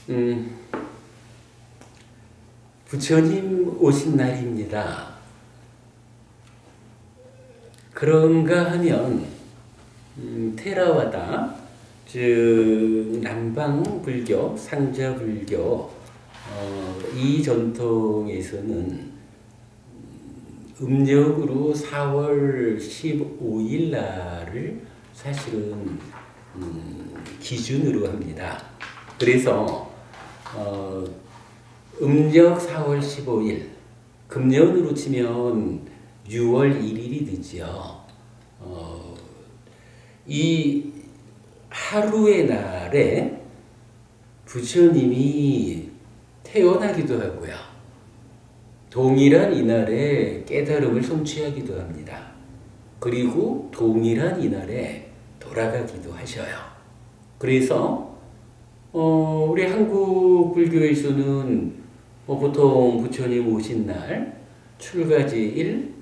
음, 부처님 오신 날입니다. 그런가 하면 테라와다, 즉 남방 불교, 상자 불교 이 전통에서는 음력으로 4월 15일 날을 사실은 기준으로 합니다. 그래서 음력 4월 15일, 금년으로 치면 6월 1일이 되죠. 이 하루의 날에 부처님이 태어나기도 하고요. 동일한 이날에 깨달음을 성취하기도 합니다. 그리고 동일한 이날에 돌아가기도 하셔요. 그래서 우리 한국 불교에서는 보통 부처님 오신 날 출가제일,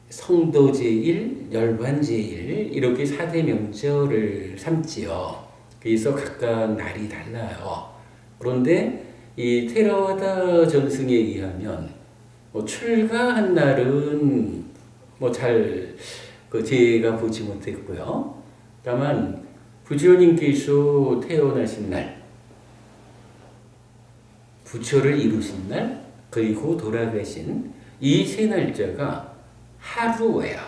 성도제일, 열반제일 이렇게 4대 명절을 삼지요. 그래서 각각 날이 달라요. 그런데 이 테라와다 전승에 의하면 출가한 날은 잘 제가 보지 못했고요. 다만 부처님께서 태어나신 날, 부처를 이루신 날, 그리고 돌아가신 이 세 날짜가 하루예요.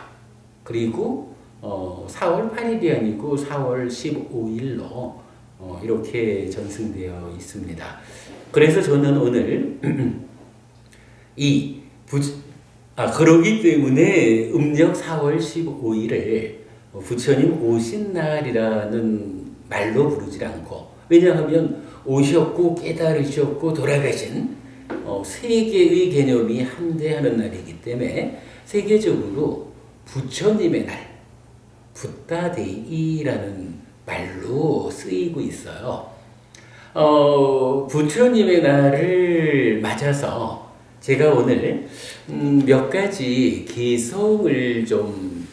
그리고 4월 8일이 아니고 4월 15일로 이렇게 전승되어 있습니다. 그래서 저는 오늘 그러기 때문에 음력 4월 15일을 부처님 오신 날이라는 말로 부르지 않고, 왜냐하면 오셨고 깨달으셨고 돌아가신 세 개의 개념이 함대하는 날이기 때문에 세계적으로 부처님의 날, 붓다데이라는 말로 쓰이고 있어요. 부처님의 날을 맞아서 제가 오늘 몇 가지 개성을 좀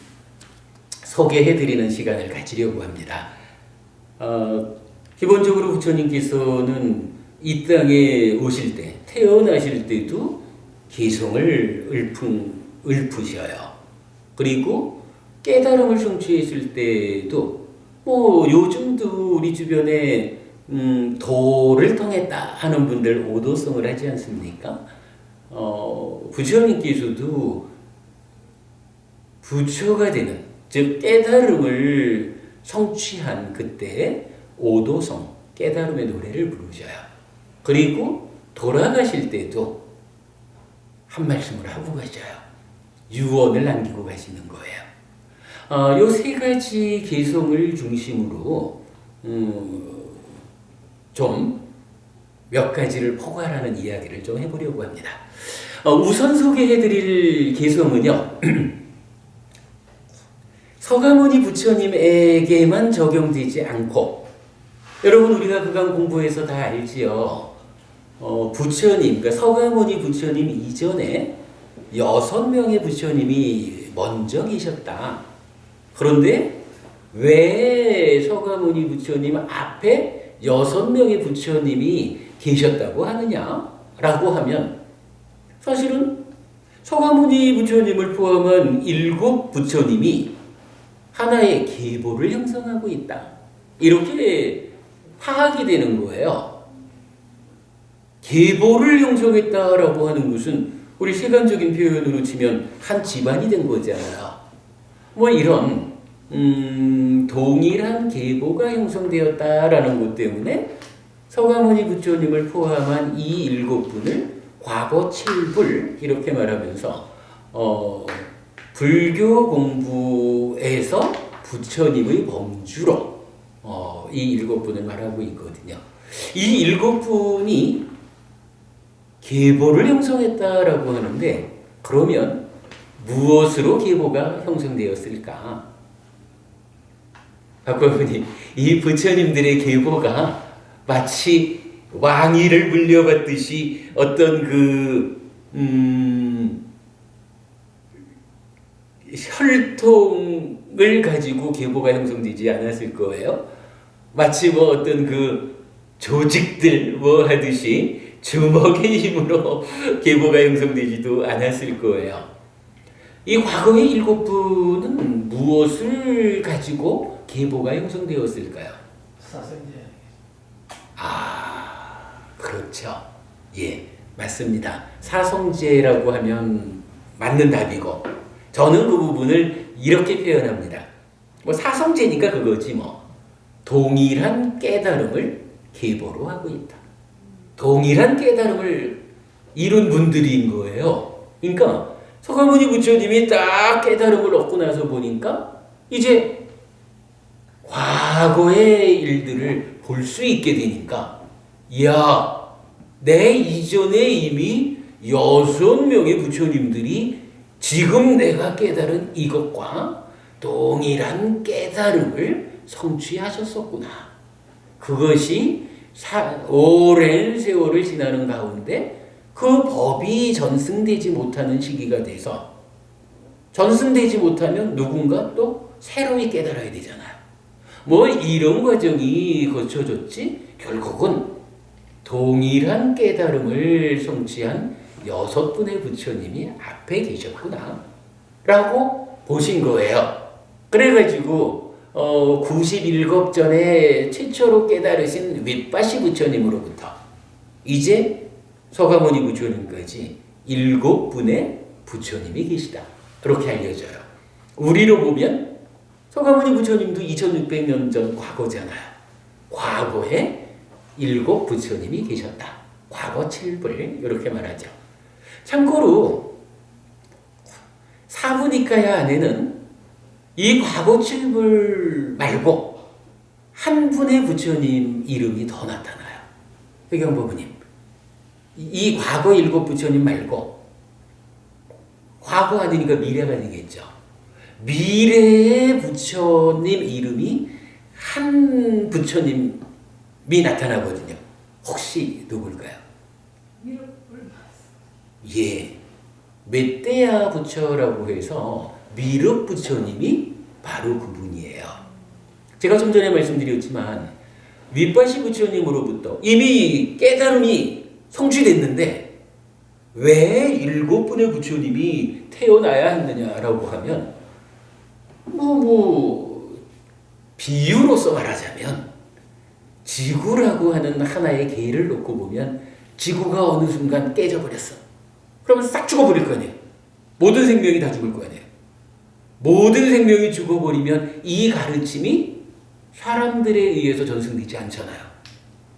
소개해드리는 시간을 가지려고 합니다. 기본적으로 부처님께서는 이 땅에 오실 때, 태어나실 때도 개성을 읊으셔요. 그리고 깨달음을 성취했을 때도 요즘도 우리 주변에 도를 통했다 하는 분들 오도성을 하지 않습니까? 부처님께서도 부처가 되는, 즉 깨달음을 성취한 그때 오도성, 깨달음의 노래를 부르셔요. 그리고 돌아가실 때도 한 말씀을 하고 가셔요. 유언을 남기고 가시는 거예요. 요 세 가지 개성을 중심으로 좀 몇 가지를 포괄하는 이야기를 좀 해보려고 합니다. 우선 소개해드릴 개성은요, 서가모니 부처님에게만 적용되지 않고, 여러분 우리가 그간 공부해서 다 알지요. 부처님, 그러니까 서가모니 부처님 이전에 6명의 부처님이 먼저 계셨다. 그런데 왜 서가모니 부처님 앞에 6명의 부처님이 계셨다고 하느냐라고 하면, 사실은 서가모니 부처님을 포함한 7 부처님이 하나의 계보를 형성하고 있다, 이렇게 파악이 되는 거예요. 계보를 형성했다라고 하는 것은 우리 세간적인 표현으로 치면 한 집안이 된 거잖아요. 이런 동일한 계보가 형성되었다라는 것 때문에 서가모니 부처님을 포함한 이 7분을 과거 7불 이렇게 말하면서 불교 공부에서 부처님의 범주로 이 7분을 말하고 있거든요. 이 7분이 계보를 형성했다라고 하는데, 그러면 무엇으로 계보가 형성되었을까? 갖고 보니 이 부처님들의 계보가 마치 왕위를 물려받듯이 어떤 혈통을 가지고 계보가 형성되지 않았을 거예요. 마치 어떤 조직들 뭐 하듯이 주먹의 힘으로 계보가 형성되지도 않았을 거예요. 이 과거의 7부는 무엇을 가지고 계보가 형성되었을까요? 사성제. 그렇죠. 예, 맞습니다. 사성제라고 하면 맞는 답이고, 저는 그 부분을 이렇게 표현합니다. 뭐 사성제니까 그거지 뭐. 동일한 깨달음을 계보로 하고 있다. 동일한 깨달음을 이룬 분들인 거예요. 그러니까 서가모니 부처님이 딱 깨달음을 얻고 나서 보니까 이제 과거의 일들을 볼 수 있게 되니까, 야, 내 이전에 이미 6명의 부처님들이 지금 내가 깨달은 이것과 동일한 깨달음을 성취하셨었구나. 그것이 오랜 세월을 지나는 가운데 그 법이 전승되지 못하는 시기가 돼서, 전승되지 못하면 누군가 또 새로이 깨달아야 되잖아요. 뭐 이런 과정이 거쳐졌지 결국은 동일한 깨달음을 성취한 6분의 부처님이 앞에 계셨구나 라고 보신 거예요. 그래가지고 91급 전에 최초로 깨달으신 윗바시 부처님으로부터 이제 서가모니 부처님까지 7분의 부처님이 계시다, 그렇게 알려져요. 우리로 보면 서가모니 부처님도 2600년 전 과거잖아요. 과거에 7 부처님이 계셨다. 과거 7불 이렇게 말하죠. 참고로 사부니카야 안에는 이 과거 7불 말고 한 분의 부처님 이름이 더 나타나요. 회경법부님, 이 과거 7 부처님 말고, 과거 아니니까 미래가 되겠죠. 미래의 부처님 이름이 한 부처님이 나타나거든요. 혹시 누굴까요? 예, 멧대야 부처라고 해서 미륵 부처님이 바로 그분이에요. 제가 좀 전에 말씀드렸지만 윗바시 부처님으로부터 이미 깨달음이 성취됐는데 왜 7분의 부처님이 태어나야 했느냐라고 하면 비유로서 말하자면 지구라고 하는 하나의 개를 놓고 보면 지구가 어느 순간 깨져버렸어. 그러면 싹 죽어버릴 거 아니에요. 모든 생명이 다 죽을 거 아니에요. 모든 생명이 죽어버리면 이 가르침이 사람들에 의해서 전승되지 않잖아요.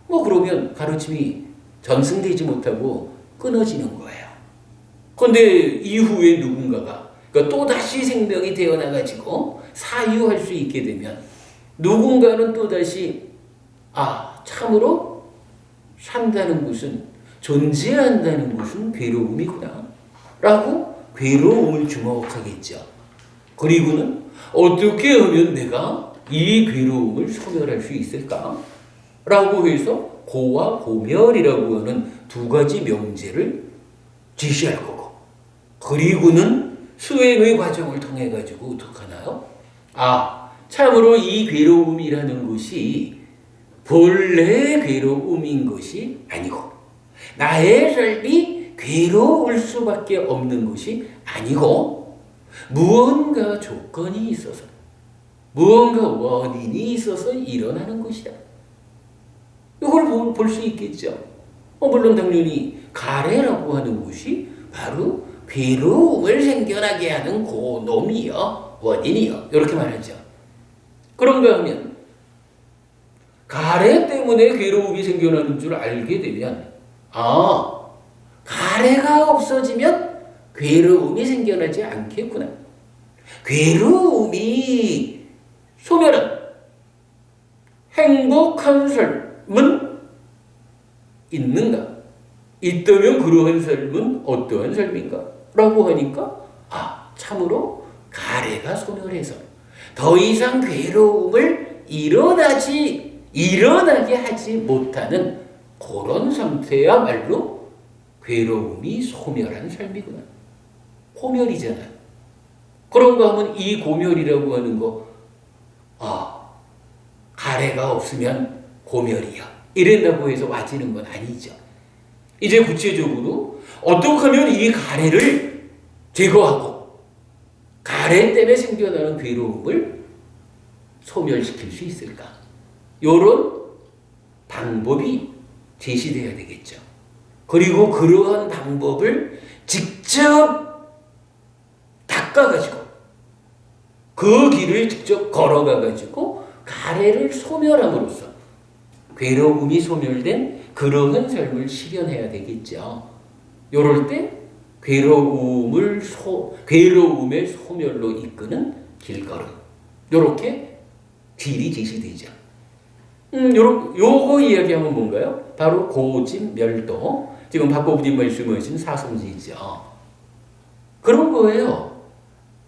그러면 가르침이 전승되지 못하고 끊어지는 거예요. 그런데 이후에 누군가가, 그러니까 또다시 생명이 태어나가지고 사유할 수 있게 되면 누군가는 또다시 참으로 산다는 것은, 존재한다는 것은 괴로움이구나 라고 괴로움을 주목하겠죠. 그리고는 어떻게 하면 내가 이 괴로움을 소멸할 수 있을까? 라고 해서 고와 고멸이라고 하는 두 가지 명제를 제시할 거고, 그리고는 수행의 과정을 통해 가지고 어떻게 하나요? 참으로 이 괴로움이라는 것이 본래 괴로움인 것이 아니고, 나의 삶이 괴로울 수밖에 없는 것이 아니고, 무언가 조건이 있어서, 무언가 원인이 있어서 일어나는 것이다. 이걸 볼 수 있겠죠. 물론 당연히 가래라고 하는 것이 바로 괴로움을 생겨나게 하는 고놈이요, 원인이요, 이렇게 말하죠. 그런가 하면 가래 때문에 괴로움이 생겨나는 줄 알게 되면 가래가 없어지면 괴로움이 생겨나지 않겠구나. 괴로움이 소멸은 행복한 삶은 있는가? 있다면 그러한 삶은 어떠한 삶인가? 라고 하니까 참으로 가래가 소멸해서 더 이상 괴로움을 일어나게 하지 못하는 그런 상태야말로 괴로움이 소멸한 삶이구나. 고멸이잖아요. 그런가 하면 이 고멸이라고 하는 거, 가래가 없으면 고멸이야. 이랬다고 해서 와지는 건 아니죠. 이제 구체적으로 어떻게 하면 이 가래를 제거하고 가래 때문에 생겨나는 괴로움을 소멸시킬 수 있을까? 이런 방법이 제시되어야 되겠죠. 그리고 그러한 방법을 직접 닦아가지고 그 길을 직접 걸어가가지고 가래를 소멸함으로써 괴로움이 소멸된 그러한 삶을 실현해야 되겠죠. 요럴 때 괴로움의 소멸로 이끄는 길걸음. 요렇게 길이 제시되죠. 요거 이야기하면 뭔가요? 바로 고집멸도. 지금 박보부님 말씀하신 사성지죠. 그런 거예요.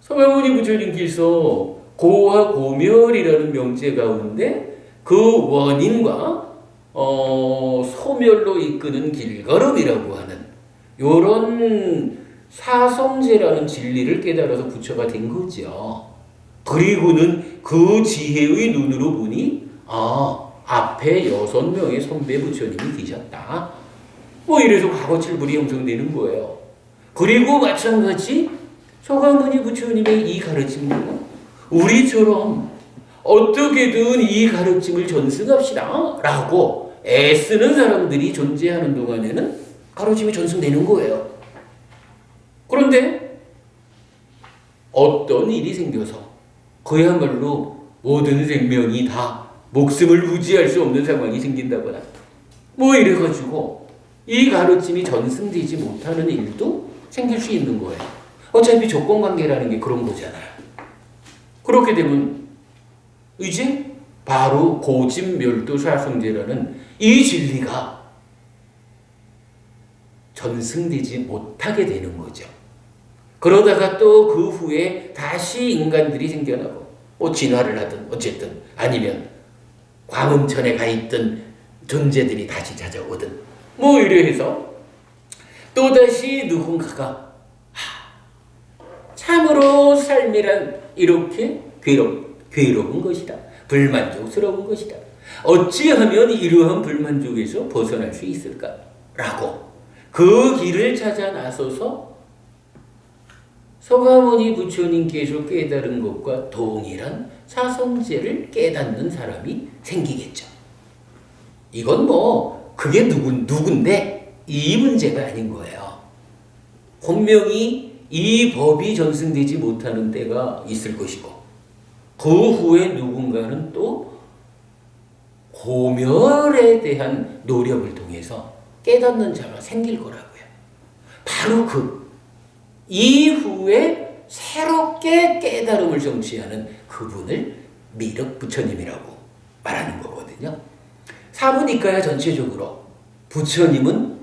서가모니 부처님께서 고와 고멸이라는 명제 가운데 그 원인과 소멸로 이끄는 길걸음이라고 하는 요런 사성제라는 진리를 깨달아서 부처가 된 거죠. 그리고는 그 지혜의 눈으로 보니 앞에 6명의 선배 부처님이 계셨다. 뭐 이래서 과거칠불이 형성되는 거예요. 그리고 마찬가지 서가모니 부처님의 이 가르침도 우리처럼 어떻게든 이 가르침을 전승합시다 라고 애쓰는 사람들이 존재하는 동안에는 가르침이 전승되는 거예요. 그런데 어떤 일이 생겨서 그야말로 모든 생명이 다 목숨을 부지할 수 없는 상황이 생긴다거나 뭐 이래가지고 이 가르침이 전승되지 못하는 일도 생길 수 있는 거예요. 어차피 조건관계라는 게 그런 거잖아요. 그렇게 되면 이제 바로 고집멸도사성제라는 이 진리가 전승되지 못하게 되는 거죠. 그러다가 또 그 후에 다시 인간들이 생겨나고 뭐 진화를 하든 어쨌든 아니면 광음천에 가 있던 존재들이 다시 찾아오든 뭐 이래 해서 또다시 누군가가 참으로 삶이란 이렇게 괴로운 것이다. 불만족스러운 것이다. 어찌하면 이러한 불만족에서 벗어날 수 있을까? 라고 그 길을 찾아 나서서 서가모니 부처님께서 깨달은 것과 동일한 사성제를 깨닫는 사람이 생기겠죠. 이건 뭐 그게 누군데 이 문제가 아닌 거예요. 분명히 이 법이 전승되지 못하는 때가 있을 것이고 그 후에 누군가는 또 고멸에 대한 노력을 통해서 깨닫는 자가 생길 거라고요. 바로 그 이후에 새롭게 깨달음을 성취하는 그분을 미륵 부처님이라고 말하는 거거든요. 사부니까야 전체적으로 부처님은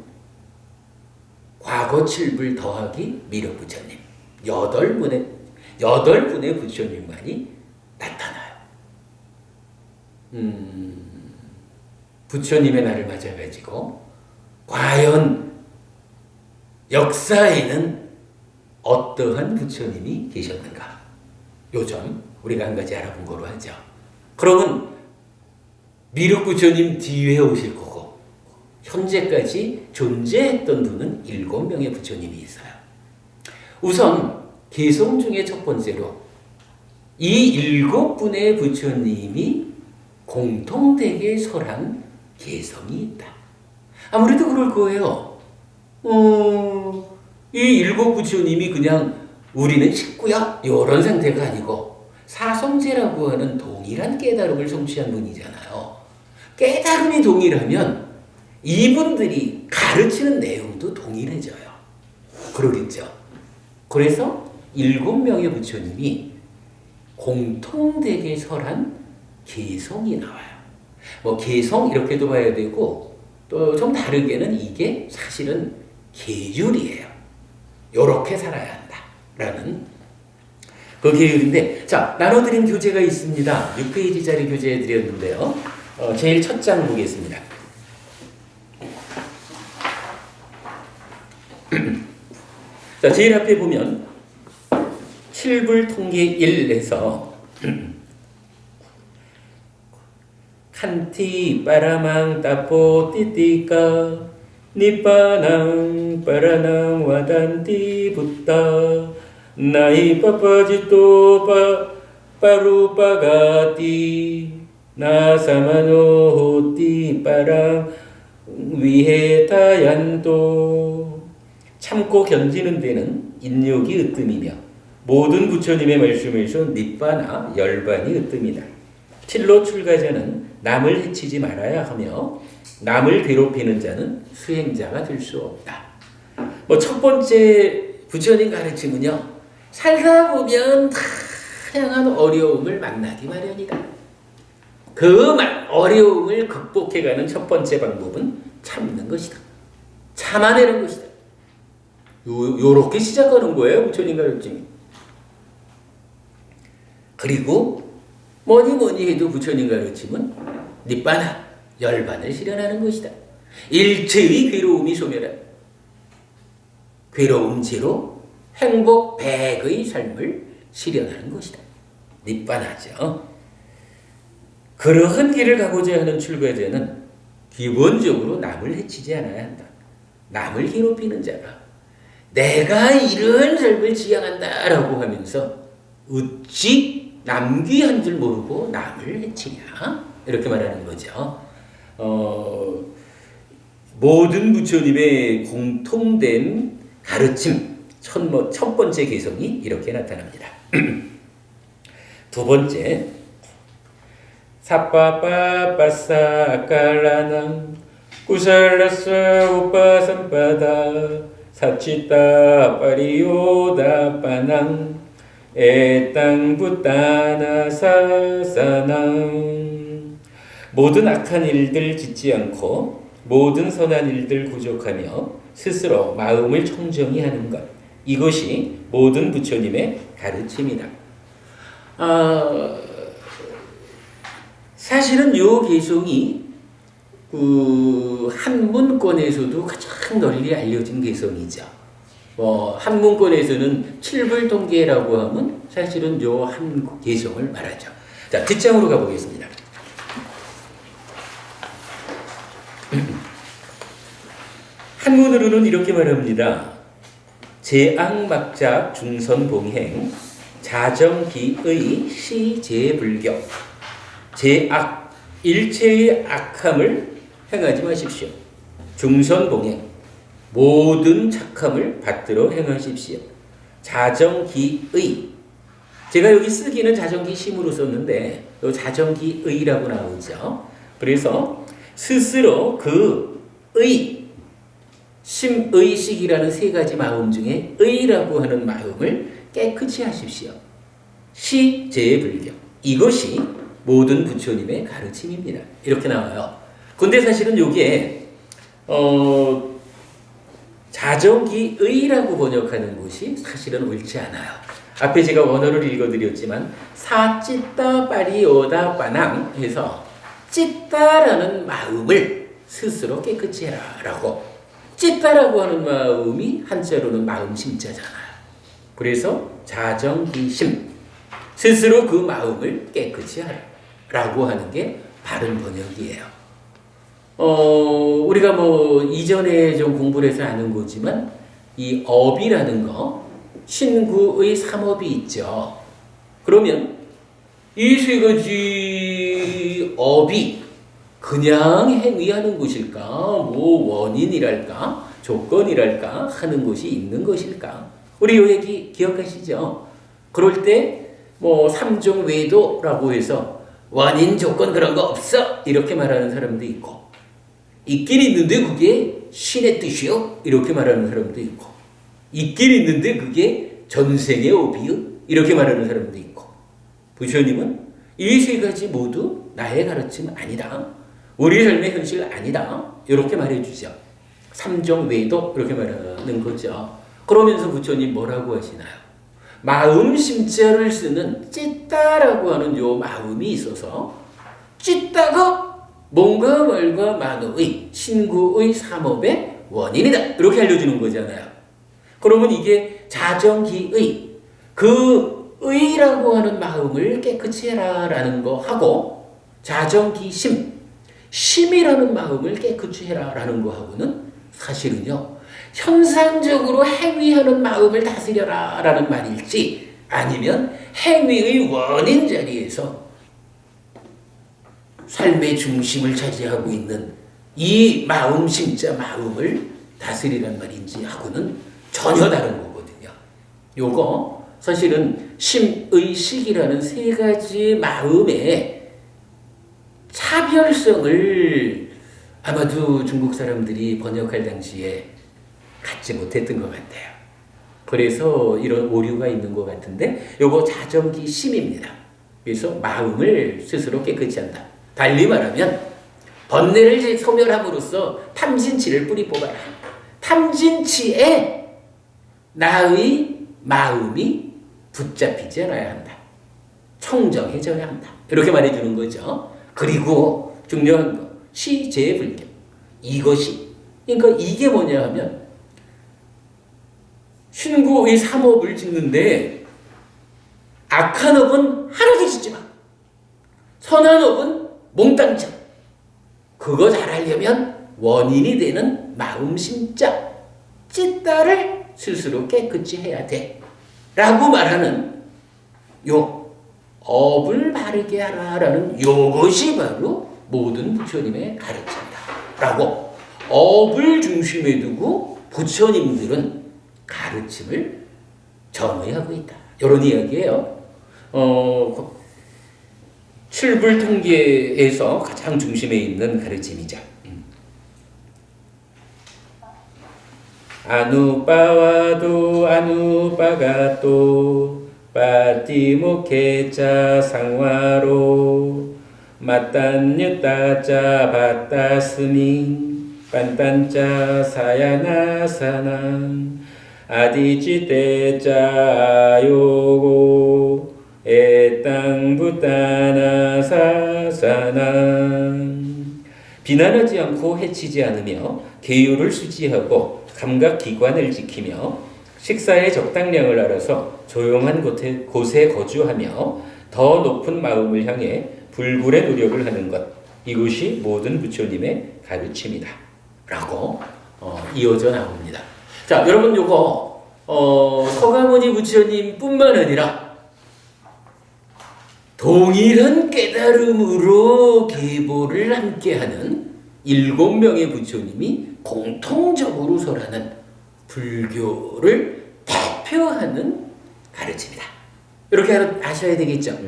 과거 7불 더하기 미륵 부처님 8분의 부처님만이 나타나요. 부처님의 날을 맞아가지고 과연 역사에는 어떠한 부처님이 계셨는가? 요점 우리가 한 가지 알아본 거로 하죠. 그러면 미륵 부처님 뒤에 오실 거고 현재까지 존재했던 분은 7명의 부처님이 있어요. 우선 개성 중에 첫 번째로 이 7분의 부처님이 공통되게 설한 개성이 있다. 아무래도 그럴 거예요. 이 7 부처님이 그냥 우리는 식구야 이런 상태가 아니고 사성제라고 하는 동일한 깨달음을 성취한 분이잖아요. 깨달음이 동일하면 이분들이 가르치는 내용도 동일해져요. 그러겠죠. 그래서 7명의 부처님이 공통되게 설한 개성이 나와요. 뭐 개성 이렇게도 봐야 되고 또 좀 다르게는 이게 사실은 계율이에요. 요렇게 살아야 한다라는 그 계율인데 자 나눠드린 교재가 있습니다. 6페이지짜리 교재 드렸는데요. 제일 첫 장 보겠습니다. 자 제일 앞에 보면 7불 통계 1에서 한티 빠라망 따포 띠띠까 니빠낭 빠라낭 와단티 붓다 나이 빠빠지또 빠루빠가띠 나사마노 호띠 빠랑 위해타얀또 참고 견디는 데는 인욕이 으뜸이며 모든 부처님의 말씀에서 니빠나 열반이 으뜸이다. 칠로 출가자는 남을 해치지 말아야 하며 남을 괴롭히는 자는 수행자가 될 수 없다. 첫 번째 부처님 가르침은요, 살다 보면 다양한 어려움을 만나기 마련이다. 그 어려움을 극복해가는 첫 번째 방법은 참는 것이다. 참아내는 것이다. 요렇게 시작하는 거예요, 부처님 가르침이. 그리고 뭐니 해도 부처님 가르침은 니빠나, 열반을 실현하는 것이다. 일체의 괴로움이 소멸한 괴로움 제로 행복 100의 삶을 실현하는 것이다. 니빠나죠. 그러한 길을 가고자 하는 출가자는 기본적으로 남을 해치지 않아야 한다. 남을 괴롭히는 자가 내가 이런 삶을 지향한다라고 하면서 어찌 남귀한 줄 모르고 남을 해치냐 이렇게 말하는 거죠. 모든 부처님의 공통된 가르침 첫 번째 개성이 이렇게 나타납니다. 두 번째, 사빠빠빠사 아칼라남 구살라사 우빠삼빠다 사치따 파리오다 빠낭 에땅부따나 사사낭 모든 악한 일들 짓지 않고 모든 선한 일들 구족하며 스스로 마음을 청정히 하는 것, 이것이 모든 부처님의 가르침이다. 사실은 요 개성이 한문권에서도 가장 널리 알려진 개성이죠. 한문권에서는 칠불통계라고 하면 사실은 요 한 개성을 말하죠. 자, 뒷장으로 가보겠습니다. 한문으로는 이렇게 말합니다. 제악막작 중선봉행 자정기의 시제불교. 제악, 일체의 악함을 행하지 마십시오. 중선봉행, 모든 착함을 받들어 행하십시오. 자정기의, 제가 여기 쓰기는 자정기심으로 썼는데 또 자정기의라고 나오죠. 그래서 스스로 그 심의식이라는 세 가지 마음 중에 의라고 하는 마음을 깨끗이 하십시오. 시제불교, 이것이 모든 부처님의 가르침입니다. 이렇게 나와요. 근데 사실은 이게 자정기의라고 번역하는 것이 사실은 옳지 않아요. 앞에 제가 원어를 읽어드렸지만 사찌따 빠리오다 빠낭 해서 찌따라는 마음을 스스로 깨끗이 해라 라고. 찌따라고 하는 마음이 한자로는 마음심자잖아요. 그래서 자정기심, 스스로 그 마음을 깨끗이 하라 라고 하는 게 바른 번역이에요. 우리가 이전에 좀 공부를 해서 아는 거지만 이 업이라는 거, 신구의 삼업이 있죠. 그러면 이 세 가지 업이 그냥 행위하는 것일까, 원인이랄까, 조건이랄까 하는 것이 있는 것일까? 우리 요 얘기 기억하시죠? 그럴 때 삼종 외도라고 해서 원인, 조건 그런 거 없어 이렇게 말하는 사람도 있고, 있긴 있는데 그게 신의 뜻이요 이렇게 말하는 사람도 있고, 있긴 있는데 그게 전생의 업이요 이렇게 말하는 사람도 있고, 부처님은 이 세 가지 모두 나의 가르침 아니다, 우리 삶의 현실 아니다 이렇게 말해주죠. 삼종 외도 이렇게 말하는 거죠. 그러면서 부처님 뭐라고 하시나요? 마음 심자를 쓰는 찌따라고 하는 요 마음이 있어서 찌따가 뭔가 말과 만의 신구의 삼업의 원인이다 이렇게 알려주는 거잖아요. 그러면 이게 자정기의, 그 의라고 하는 마음을 깨끗이 해라라는 거 하고 자정기심, 심이라는 마음을 깨끗이 해라라는 거하고는 사실은요, 현상적으로 행위하는 마음을 다스려라라는 말일지, 아니면 행위의 원인 자리에서 삶의 중심을 차지하고 있는 이 마음, 심자 마음을 다스리란 말인지 하고는 전혀 다른 거거든요. 요거 사실은 심의식이라는 세 가지 마음의 차별성을 아마도 중국 사람들이 번역할 당시에 갖지 못했던 것 같아요. 그래서 이런 오류가 있는 것 같은데, 요거 자정기 심입니다. 그래서 마음을 스스로 깨끗이 한다. 달리 말하면 번뇌를 소멸함으로써 탐진치를 뿌리 뽑아라. 탐진치에 나의 마음이 붙잡히지 않아야 한다. 청정해져야 한다. 이렇게 말해주는 거죠. 그리고 중요한 거, 시제불경. 이것이, 그러니까 이게 뭐냐 하면, 신구의 삼업을 짓는데 악한 업은 하나도 짓지 마. 선한 업은 몽땅 쳐. 그거 잘하려면 원인이 되는 마음, 심자, 찢다를 스스로 깨끗이 해야 돼. 라고 말하는 요 업을 바르게 하라라는 요것이 바로 모든 부처님의 가르친다. 라고 업을 중심에 두고 부처님들은 가르침을 정의하고 있다. 이런 이야기예요. 칠불통계에서 가장 중심에 있는 가르침이죠. 아누빠와도 아누빠가또 빠띠모케자 상화로 맞단유따자 바따스미 빤딴자 사야나사난 아디지떼자 요고 에땅부따나사사난 비난하지 않고 해치지 않으며 계율을 수지하고 감각기관을 지키며 식사의 적당량을 알아서 조용한 곳에 거주하며 더 높은 마음을 향해 불굴의 노력을 하는 것, 이것이 모든 부처님의 가르침이다 라고 이어져 나옵니다. 자, 여러분 요거 서가모니 부처님 뿐만 아니라 동일한 깨달음으로 계보를 함께하는 7명의 부처님이 공통적으로 설하는 불교를 대표하는 가르침이다. 이렇게 아셔야 되겠죠.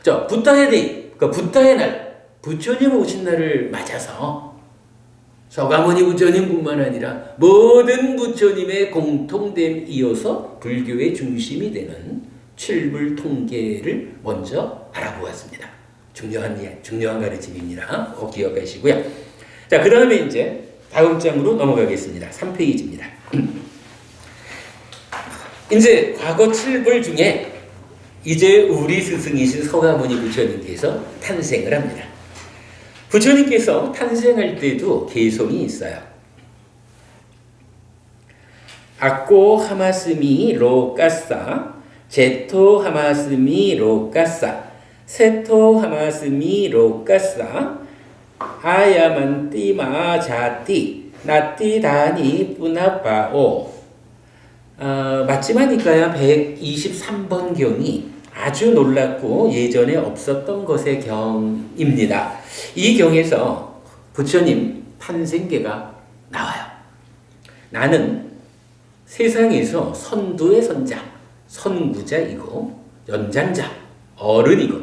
자, 부타의 데이, 그러니까 부타의 날, 부처님 오신 날을 맞아서 서가모니 부처님뿐만 아니라 모든 부처님의 공통됨 이어서 불교의 중심이 되는 칠불통계를 먼저 알아보았습니다. 중요한 가르침입니다. 꼭 기억하시고요. 자, 그 다음에 이제 다음 장으로 넘어가겠습니다. 3페이지입니다. 이제 과거 7불 중에 이제 우리 스승이신 서가모니 부처님께서 탄생을 합니다. 부처님께서 탄생할 때도 개성이 있어요. 아꼬 하마스미 로까싸, 제토 하마스미 로까싸, 세토 하마스미 로까싸, 아야만띠마 자띠 나띠다니 뿌나빠오. 맞지만일까요? 123번 경이 아주 놀랍고 예전에 없었던 것의 경입니다. 이 경에서 부처님 탄생계가 나와요. 나는 세상에서 선두의 선자, 선구자이고 연장자, 어른이고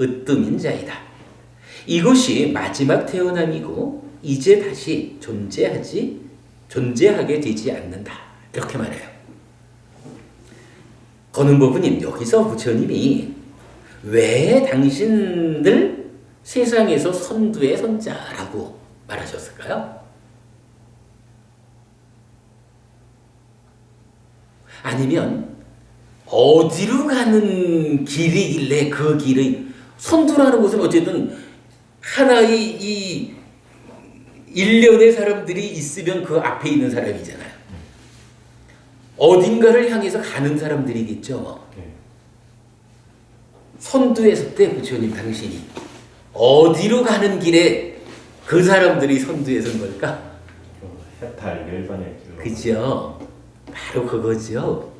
으뜸인 자이다. 이것이 마지막 태어남이고 이제 다시 존재하게 되지 않는다. 이렇게 말해요. 거는법부님, 여기서 부처님이 왜 당신들 세상에서 선두의 선자라고 말하셨을까요? 아니면 어디로 가는 길이길래 그 길의 선두라는 것은 어쨌든 하나의 이 일련의 사람들이 있으면 그 앞에 있는 사람이잖아요. 어딘가를 향해서 가는 사람들이겠죠. 선두에 섰대 부처님 당신이. 어디로 가는 길에 그 사람들이 선두에 선 걸까? 해탈 열반의 길로. 그죠? 바로 그거죠.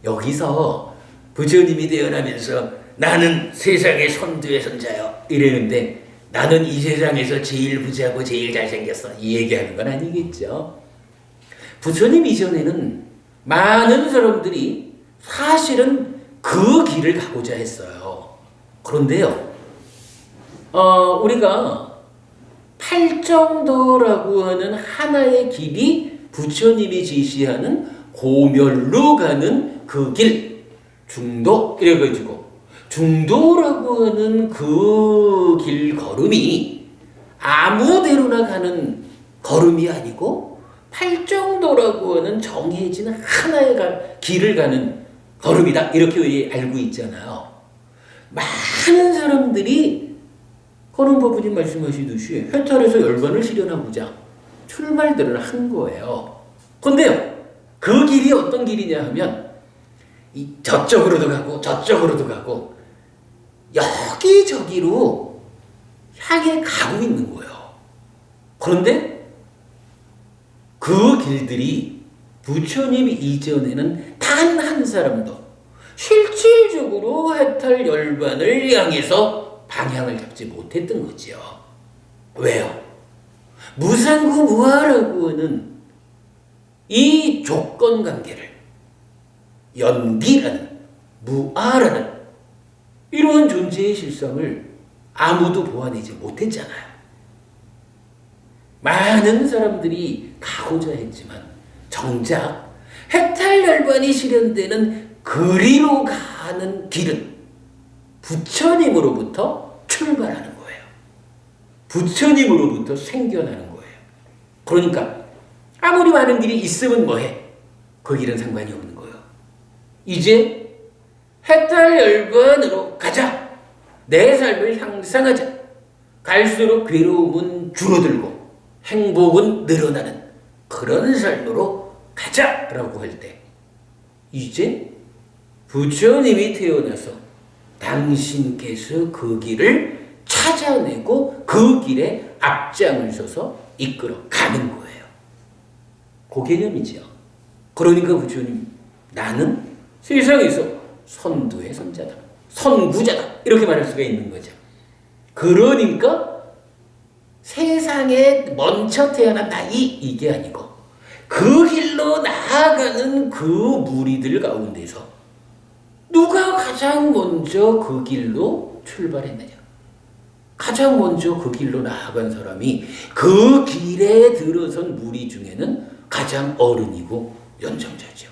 여기서 부처님이 태어나면서 나는 세상의 선두에 선 자요 이랬는데 나는 이 세상에서 제일 부자고 제일 잘생겼어 이 얘기하는 건 아니겠죠. 부처님 이전에는 많은 사람들이 사실은 그 길을 가고자 했어요. 그런데요, 우리가 팔정도라고 하는 하나의 길이 부처님이 제시하는 고멸로 가는 그 길, 중도 이래가지고 중도라고 하는 그 길 걸음이 아무데로나 가는 걸음이 아니고 팔정도라고 하는 정해진 하나의 길을 가는 걸음이다 이렇게 알고 있잖아요. 많은 사람들이 건원법부님 말씀하시듯이 해탈에서 열반을 실현하고자 출발들을 한 거예요. 그런데요, 그 길이 어떤 길이냐 하면 저쪽으로도 가고 저쪽으로도 가고 여기저기로 향해 가고 있는 거예요. 그런데 그 길들이 부처님 이전에는 단 한 사람도 실질적으로 해탈 열반을 향해서 방향을 잡지 못했던 거죠. 왜요? 무상구 무아라고 하는 이 조건 관계를 연기라는 무아라는 이러한 존재의 실상을 아무도 보아내지 못했잖아요. 많은 사람들이 가고자 했지만 정작 해탈 열반이 실현되는 그리로 가는 길은 부처님으로부터 출발하는 거예요. 부처님으로부터 생겨나는 거예요. 그러니까 아무리 많은 길이 있으면 뭐해? 그 길은 상관이 없는 거예요. 이제 해탈 열반으로 가자. 내 삶을 향상하자. 갈수록 괴로움은 줄어들고 행복은 늘어나는 그런 삶으로 가자라고 할 때 이제 부처님이 태어나서 당신께서 그 길을 찾아내고 그 길에 앞장을 서서 이끌어 가는 거예요. 그 개념이죠. 그러니까 부처님, 나는 세상에서 선두의 선자다. 선구자다. 이렇게 말할 수가 있는 거죠. 그러니까 세상에 먼저 태어난 나이 이게 아니고 그 길로 나아가는 그 무리들 가운데서 누가 가장 먼저 그 길로 출발했느냐? 가장 먼저 그 길로 나아간 사람이 그 길에 들어선 무리 중에는 가장 어른이고 연장자죠.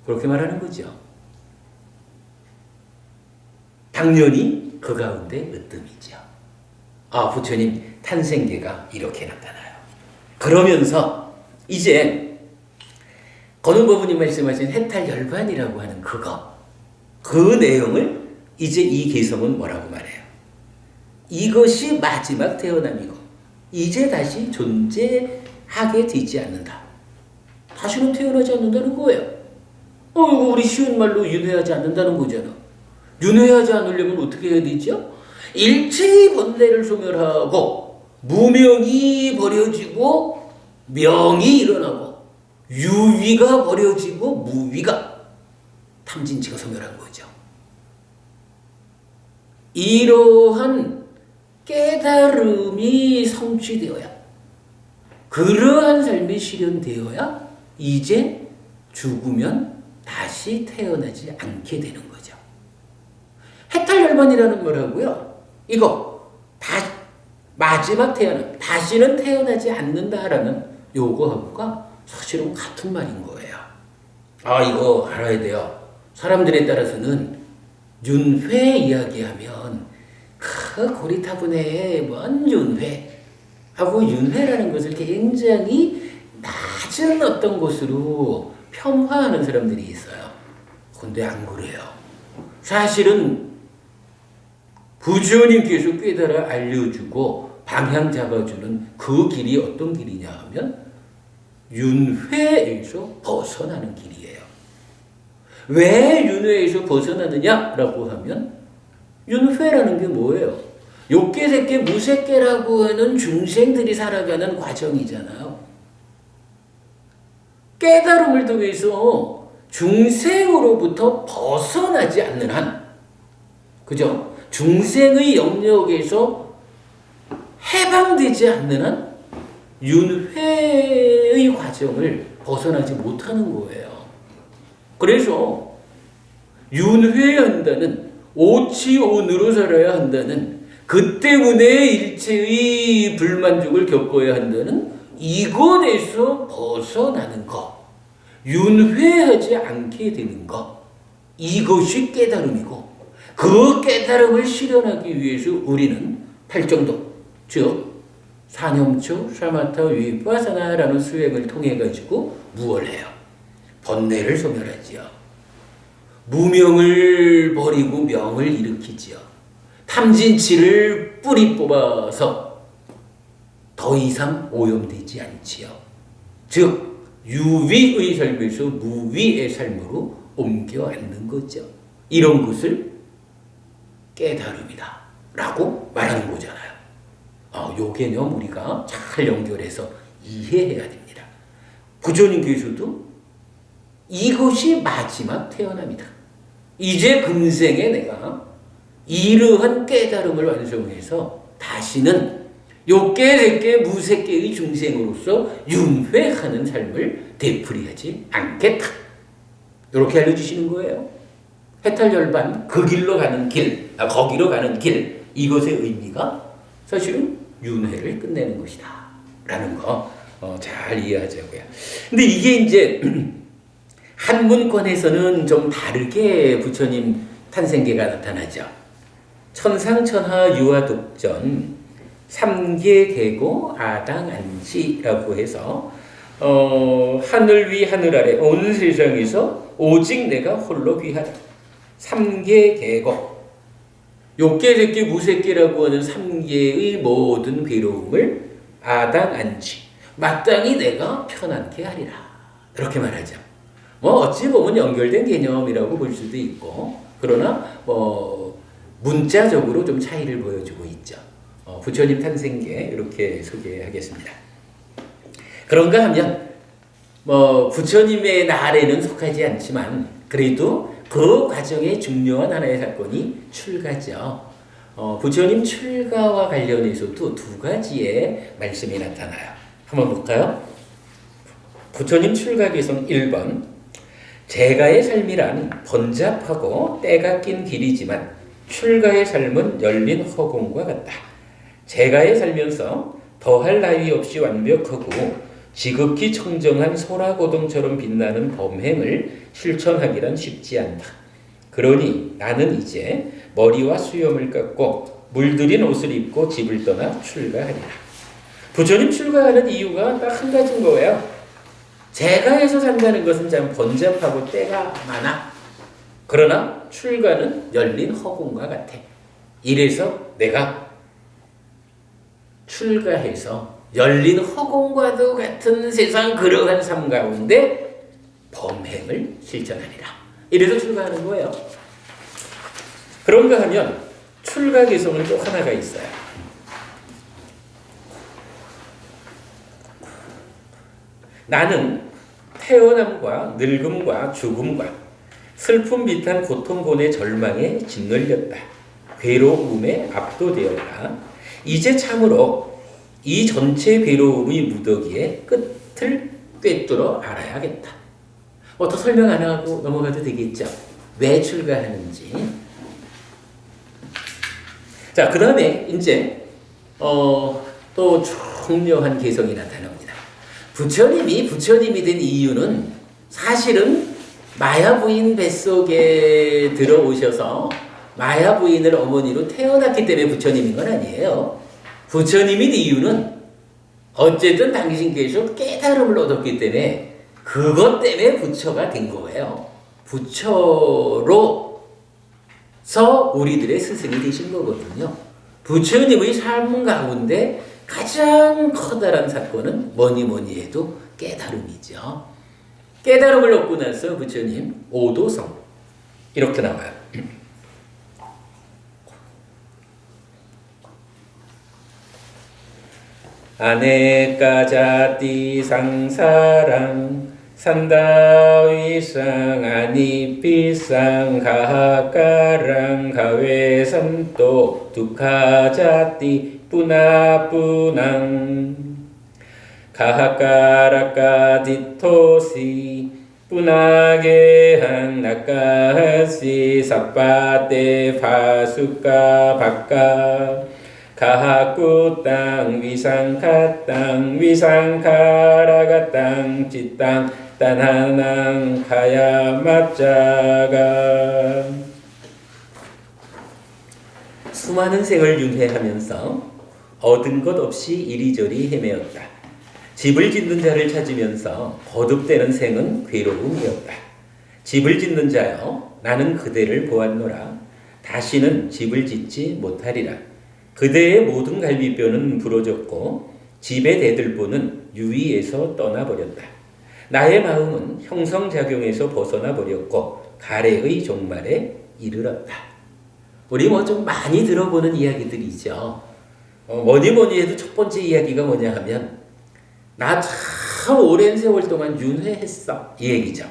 그렇게 말하는 거죠. 당연히 그 가운데 으뜸이죠. 부처님 탄생계가 이렇게 나타나요. 그러면서 이제 건원법부님 말씀하신 해탈 열반이라고 하는 그 내용을 이제 이 개성은 뭐라고 말해요? 이것이 마지막 태어남이고 이제 다시 존재하게 되지 않는다. 다시는 태어나지 않는다는 거예요. 이거 우리 쉬운 말로 윤회하지 않는다는 거잖아. 윤회하지 않으려면 어떻게 해야 되죠? 일체의 본래를 소멸하고 무명이 버려지고 명이 일어나고 유위가 버려지고 무위가 탐진치가 소멸한 거죠. 이러한 깨달음이 성취되어야 그러한 삶이 실현되어야 이제 죽으면 다시 태어나지 않게 되는 거죠. 해탈열반이라는 거라고요. 이거 마지막 태어남, 다시는 태어나지 않는다라는 요거하고가 사실은 같은 말인 거예요. 이거 알아야 돼요. 사람들에 따라서는 윤회 이야기하면 고리타분해 뭔 윤회 하고 윤회라는 것을 굉장히 낮은 어떤 것으로 폄하하는 사람들이 있어요. 근데 안 그래요. 사실은 부처님께서 깨달아 알려주고 방향 잡아주는 그 길이 어떤 길이냐 하면 윤회에서 벗어나는 길이에요. 왜 윤회에서 벗어나느냐라고 하면 윤회라는 게 뭐예요? 욕계, 색계, 무색계라고 하는 중생들이 살아가는 과정이잖아요. 깨달음을 통해서 중생으로부터 벗어나지 않는 한, 그죠? 중생의 영역에서 해방되지 않는 한 윤회의 과정을 벗어나지 못하는 거예요. 그래서 윤회한다는, 오치온으로 살아야 한다는, 그 때문에 일체의 불만족을 겪어야 한다는 이것에서 벗어나는 것, 윤회하지 않게 되는 것, 이것이 깨달음이고, 그 깨달음을 실현하기 위해서 우리는 팔정도, 즉 사념초, 사마타, 위파사나라는 수행을 통해 가지고 무엇을 해요? 번뇌를 소멸하지요. 무명을 버리고 명을 일으키지요. 탐진치를 뿌리 뽑아서 더 이상 오염되지 않지요. 즉 유위의 삶에서 무위의 삶으로 옮겨 앉는 거죠. 이런 것을 깨달음이다 라고 말하는 거잖아요. 요 개념 우리가 잘 연결해서 이해해야 됩니다. 부처님께서도 이것이 마지막 태어남이다. 이제 금생에 내가 이러한 깨달음을 완성해서 다시는 욕계, 색계, 무색계의 중생으로서 윤회하는 삶을 되풀이하지 않겠다. 이렇게 알려주시는 거예요. 해탈열반, 그 길로 가는 길, 거기로 가는 길, 이것의 의미가 사실은 윤회를 끝내는 것이다 라는 거 잘 이해하자고요. 근데 이게 이제 한문권에서는 좀 다르게 부처님 탄생계가 나타나죠. 천상천하 유아독전 삼계계고 아당안지라고 해서 하늘 위 하늘 아래 온 세상에서 오직 내가 홀로 귀하다. 삼계계고, 욕계, 색계, 무색계라고 하는 삼계의 모든 괴로움을 아당안지, 마땅히 내가 편안케 하리라. 이렇게 말하죠. 어찌 보면 연결된 개념이라고 볼 수도 있고, 그러나 문자적으로 좀 차이를 보여주고 있죠. 부처님 탄생계 이렇게 소개하겠습니다. 그런가 하면 부처님의 날에는 속하지 않지만 그래도 그 과정에 중요한 하나의 사건이 출가죠. 부처님 출가와 관련해서도 두 가지의 말씀이 나타나요. 한번 볼까요? 부처님 출가 개성 1번. 제가의 삶이란 번잡하고 때가 낀 길이지만 출가의 삶은 열린 허공과 같다. 제가에 살면서 더할 나위 없이 완벽하고 지극히 청정한 소라고동처럼 빛나는 범행을 실천하기란 쉽지 않다. 그러니 나는 이제 머리와 수염을 깎고 물들인 옷을 입고 집을 떠나 출가하리라. 부처님 출가하는 이유가 딱 한 가지인 거예요. 제가에서 산다는 것은 참 번잡하고 때가 많아. 그러나 출가는 열린 허공과 같아. 이래서 내가 출가해서 열린 허공과도 같은 세상 그러한 삶 가운데 범행을 실천하리라. 이래서 출가하는 거예요. 그런가 하면 출가 개성은 또 하나가 있어요. 나는 태어남과 늙음과 죽음과 슬픔 비탄 고통곤의 절망에 짓눌렸다. 괴로움에 압도되었다. 이제 참으로 이 전체 괴로움의 무더기의 끝을 꿰뚫어 알아야겠다. 더 설명 안 하고 넘어가도 되겠죠? 왜 출가하는지. 자, 그 다음에 이제 또 중요한 개성이 나타납니다. 부처님이 된 이유는 사실은 마야 부인 뱃속에 들어오셔서 마야 부인을 어머니로 태어났기 때문에 부처님인 건 아니에요. 부처님인 이유는 어쨌든 당신께서 깨달음을 얻었기 때문에 그것 때문에 부처가 된 거예요. 부처로서 우리들의 스승이 되신 거거든요. 부처님의 삶 가운데 가장 커다란 사건은 뭐니 해도 깨달음이죠. 깨달음을 얻고 나서 부처님 오도성 이렇게 나와요. 아네까자띠 상사랑 산다위상 아니피상 가하까랑 가외삼도 두카자띠 뿌나뿌낭 가하까라까디토시 뿌나게항 나까하시 사빠떼 파수까 바까 가하꾸 땅 위상카 땅 위상카라가 땅 찌땅 딴하낭 가야 맞자가 수많은 생을 윤회하면서 얻은 것 없이 이리저리 헤매었다. 집을 짓는 자를 찾으면서 거듭되는 생은 괴로움이었다. 집을 짓는 자여 나는 그대를 보았노라. 다시는 집을 짓지 못하리라. 그대의 모든 갈비뼈는 부러졌고 집의 대들보는 유위에서 떠나버렸다. 나의 마음은 형성작용에서 벗어나 버렸고 가래의 종말에 이르렀다. 우리 뭐 좀 많이 들어보는 이야기들이죠. 뭐니 해도 첫 번째 이야기가 뭐냐 하면 나 참 오랜 세월 동안 윤회했어 이 얘기죠.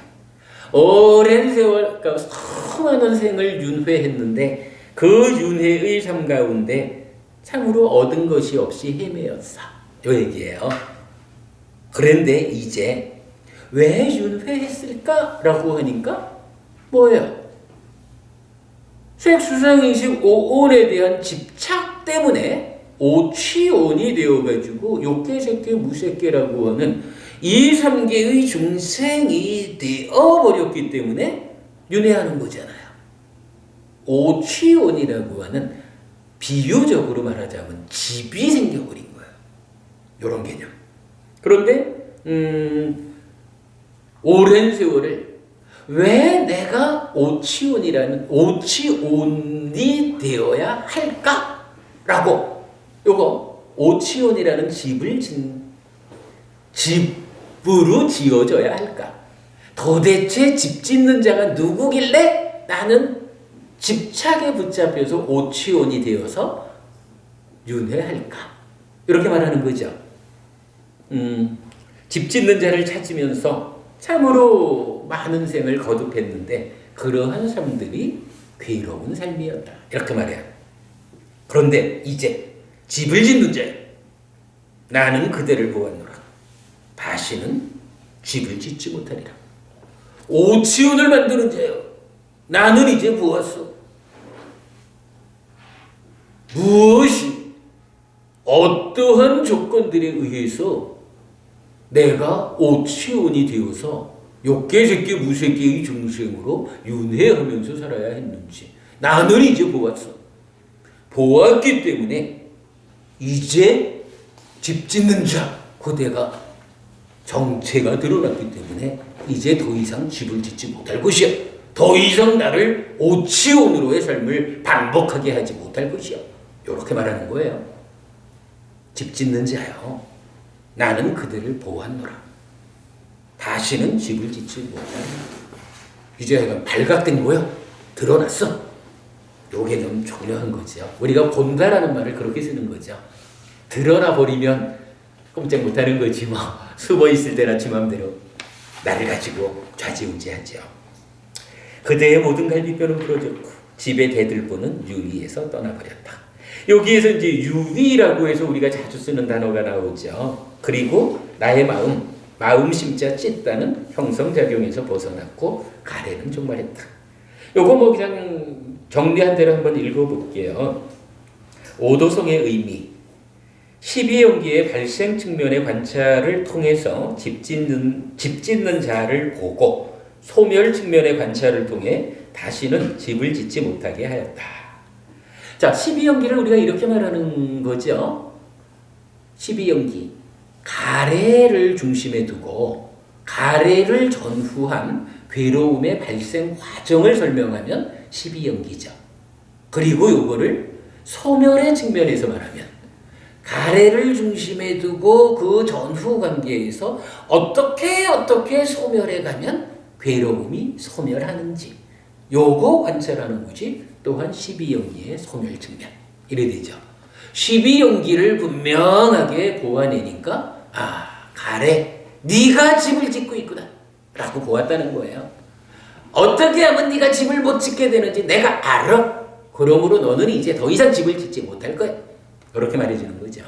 오랜 세월 그러니까 수많은 생을 윤회했는데 그 윤회의 삶 가운데 참으로 얻은 것이 없이 헤매었어 이 얘기예요. 그런데 이제 왜 윤회했을까라고 하니까 뭐예요? 색수상인식 오온에 대한 집착 때문에 오취온이 되어가지고 욕계색계 무색계라고 하는 이 삼계의 중생이 되어버렸기 때문에 윤회하는 거잖아요. 오취온이라고 하는 비유적으로 말하자면 집이 생겨버린 거예요. 이런 개념. 그런데 오랜 세월을 왜 내가 오취온이 되어야 할까라고 요거 오취온이라는 집으로 지어져야 할까? 도대체 집 짓는 자가 누구길래 나는 집착에 붙잡혀서 오취온이 되어서 윤회할까? 이렇게 말하는 거죠. 집 짓는 자를 찾으면서 참으로 많은 생을 거듭했는데 그러한 삶들이 괴로운 삶이었다. 이렇게 말해요. 그런데 이제 집을 짓는 자여 나는 그대를 보았노라. 다시는 집을 짓지 못하리라. 오취온을 만드는 자여 나는 이제 보았어. 무엇이 어떠한 조건들에 의해서 내가 오취온이 되어서 욕계색계 무색계의 중생으로 윤회하면서 살아야 했는지 나는 이제 보았어. 보았기 때문에 이제 집 짓는 자 그대가 정체가 드러났기 때문에 이제 더 이상 집을 짓지 못할 것이야. 더 이상 나를 오취온으로의 삶을 반복하게 하지 못할 것이야. 이렇게 말하는 거예요. 집 짓는 자요 나는 그들을 보았노라. 다시는 집을 짓지 못하리라. 이제 약간 발각된 거야. 드러났어. 요 개념 중요한 거죠. 우리가 본다라는 말을 그렇게 쓰는 거죠. 드러나 버리면 꼼짝 못하는 거지 뭐. 숨어 있을 때나 지 맘대로 나를 가지고 좌지우지하죠. 그대의 모든 갈비뼈는 부러졌고 집의 대들보는 유위에서 떠나버렸다. 여기에서 이제 유위라고 해서 우리가 자주 쓰는 단어가 나오죠. 그리고 나의 마음 심자 찢다는 형성작용에서 벗어났고 가래는 종말했다. 요거 뭐 그냥 정리한 대로 한번 읽어볼게요. 오도성의 의미 12연기의 발생 측면의 관찰을 통해서 집 짓는 자를 보고 소멸 측면의 관찰을 통해 다시는 집을 짓지 못하게 하였다. 자, 12연기를 우리가 이렇게 말하는 거죠. 12연기 가래를 중심에 두고 가래를 전후한 괴로움의 발생 과정을 설명하면 12연기죠. 그리고 요거를 소멸의 측면에서 말하면 가래를 중심에 두고 그 전후 관계에서 어떻게 소멸해 가면 괴로움이 소멸하는지 요거 관찰하는 것이 또한 12연기의 소멸 측면 이래 되죠. 12용기를 분명하게 보아내니까 가래, 네가 집을 짓고 있구나 라고 보았다는 거예요. 어떻게 하면 네가 집을 못 짓게 되는지 내가 알아. 그러므로 너는 이제 더 이상 집을 짓지 못할 거야. 이렇게 말해주는 거죠.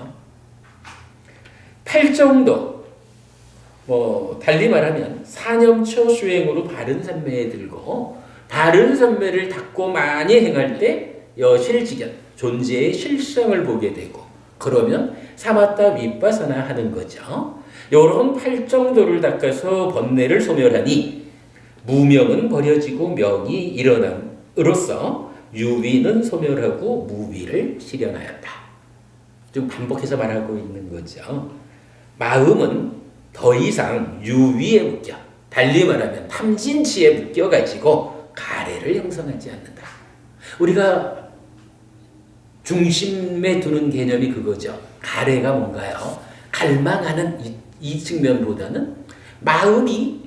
팔정도, 달리 말하면 사념처 수행으로 바른 삼매에 들고 바른 삼매를 닦고 많이 행할 때 여실지견, 존재의 실상을 보게 되고 그러면 사마타 윗바사나 하는 거죠. 요런 팔정도를 닦아서 번뇌를 소멸하니 무명은 버려지고 명이 일어남으로써 유위는 소멸하고 무위를 실현하였다. 좀 반복해서 말하고 있는 거죠. 마음은 더 이상 유위에 묶여, 달리 말하면 탐진치에 묶여가지고 가래를 형성하지 않는다. 우리가 중심에 두는 개념이 그거죠. 가래가 뭔가요? 갈망하는 이 측면보다는 마음이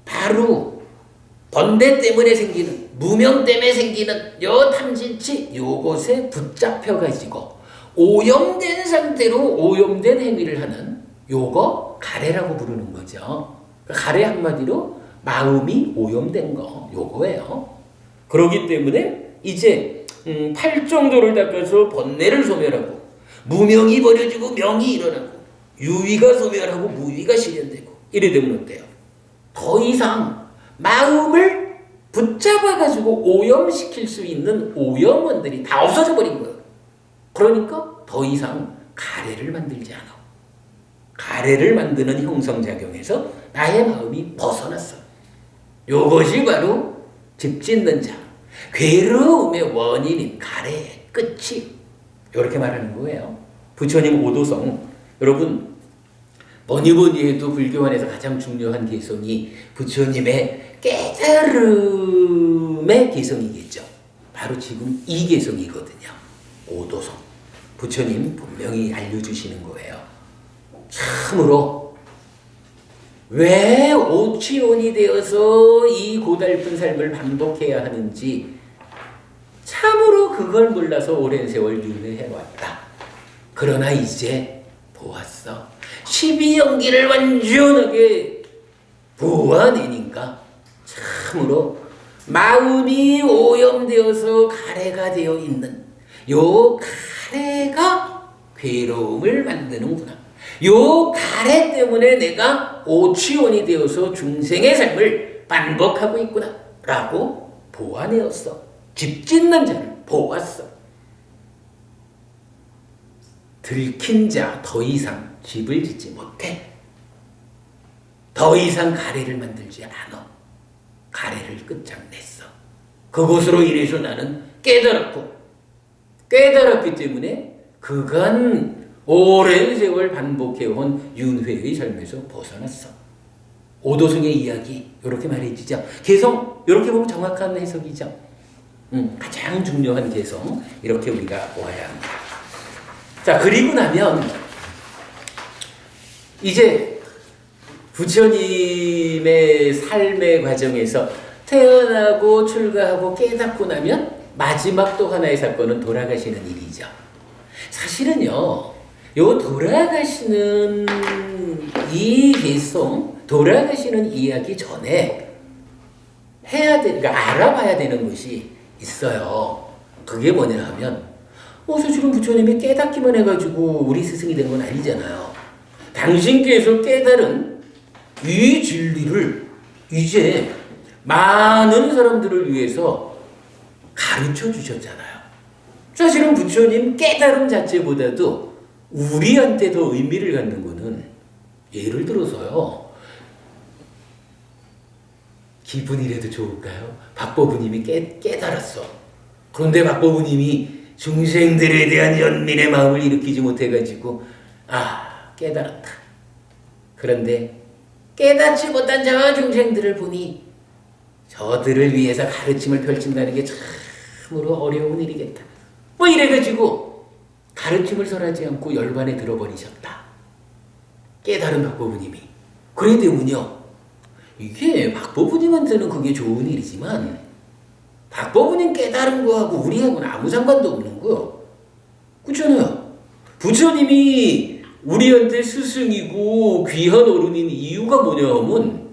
바로 번뇌 때문에 생기는, 무명 때문에 생기는 요 탐진치 요것에 붙잡혀가지고 오염된 상태로 오염된 행위를 하는 요거 가래라고 부르는 거죠. 가래 한마디로 마음이 오염된 거 요거예요. 그렇기 때문에 이제 팔정도를 닦아서 번뇌를 소멸하고 무명이 버려지고 명이 일어나고 유위가 소멸하고 무위가 실현되고 이래 되면 어때요? 더 이상 마음을 붙잡아가지고 오염시킬 수 있는 오염원들이 다 없어져 버린 거예요. 그러니까 더 이상 가래를 만들지 않아. 가래를 만드는 형성작용에서 나의 마음이 벗어났어. 요것이 바로 집 짓는 자, 괴로움의 원인인 가래의 끝이 이렇게 말하는 거예요. 부처님 오도성, 여러분 뭐니 해도 불교 안에서 가장 중요한 개성이 부처님의 깨달음의 개성이겠죠. 바로 지금 이 개성이거든요. 오도성. 부처님 분명히 알려주시는 거예요. 참으로 왜 오취온이 되어서 이 고달픈 삶을 반복해야 하는지 참으로 그걸 몰라서 오랜 세월 윤회해왔다. 그러나 이제 보았어. 12연기를 완전하게 보아내니까 참으로 마음이 오염되어서 가래가 되어 있는 요 가래가 괴로움을 만드는구나. 요 가래 때문에 내가 오취온이 되어서 중생의 삶을 반복하고 있구나 라고 보아내었어. 집 짓는 자를 보았어. 들킨 자 더 이상 집을 짓지 못해. 더 이상 가래를 만들지 않아. 가래를 끝장냈어. 그것으로 인해서 나는 깨달았기 때문에 그간 오랜 세월 반복해온 윤회의 삶에서 벗어났어. 오도승의 이야기 이렇게 말해지죠. 개성 이렇게 보면 정확한 해석이죠. 가장 중요한 개성 이렇게 우리가 보아야 합니다. 자, 그리고 나면 이제 부처님의 삶의 과정에서 태어나고 출가하고 깨닫고 나면 마지막 또 하나의 사건은 돌아가시는 일이죠. 사실은요, 요 돌아가시는 이 개성, 돌아가시는 이야기 전에 그러니까 알아봐야 되는 것이 있어요. 그게 뭐냐 하면, 사실은 부처님이 깨닫기만 해가지고 우리 스승이 된 건 아니잖아요. 당신께서 깨달은 이 진리를 이제 많은 사람들을 위해서 가르쳐 주셨잖아요. 사실은 부처님 깨달음 자체보다도 우리한테 더 의미를 갖는 거는 예를 들어서요. 기분이라도 좋을까요? 박보부님이 깨달았어. 그런데 박보부님이 중생들에 대한 연민의 마음을 일으키지 못해가지고 깨달았다. 그런데 깨닫지 못한 자와 중생들을 보니 저들을 위해서 가르침을 펼친다는 게 참으로 어려운 일이겠다. 이래가지고 가르침을 설하지 않고 열반에 들어버리셨다. 깨달은 박보부님이. 그래 때문이요. 이게 박보부님한테는 그게 좋은 일이지만 박보부님 깨달은 거하고 우리하고는 아무 상관도 없는 거요. 그렇잖아요. 부처님이 우리한테 스승이고 귀한 어른인 이유가 뭐냐 하면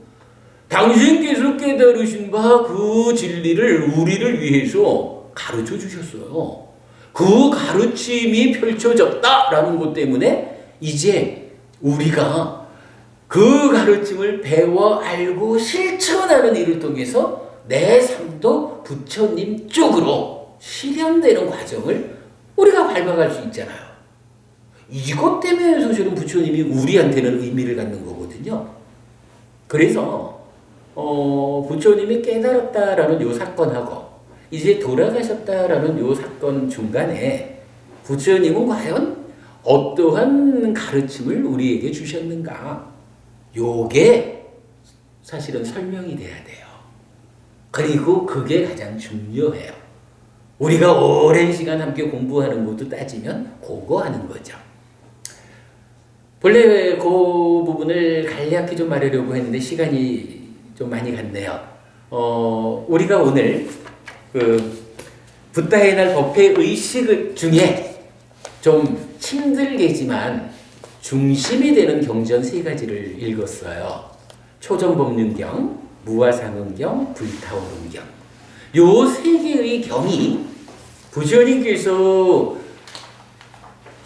당신께서 깨달으신 바 그 진리를 우리를 위해서 가르쳐 주셨어요. 그 가르침이 펼쳐졌다라는 것 때문에 이제 우리가 그 가르침을 배워 알고 실천하는 일을 통해서 내 삶도 부처님 쪽으로 실현되는 과정을 우리가 밟아갈 수 있잖아요. 이것 때문에 사실은 부처님이 우리한테는 의미를 갖는 거거든요. 그래서 부처님이 깨달았다라는 요 사건하고 이제 돌아가셨다라는 요 사건 중간에 부처님은 과연 어떠한 가르침을 우리에게 주셨는가? 요게 사실은 설명이 돼야 돼요. 그리고 그게 가장 중요해요. 우리가 오랜 시간 함께 공부하는 것도 따지면 그거 하는 거죠. 본래 그 부분을 간략히 좀 말하려고 했는데 시간이 좀 많이 갔네요. 우리가 오늘 그 붓다의 날 법회 의식 중에 좀 힘들게지만 중심이 되는 경전 3가지를 읽었어요. 초전법륜경, 무화상응경, 불타오른경. 요 3개의 경이 부처님께서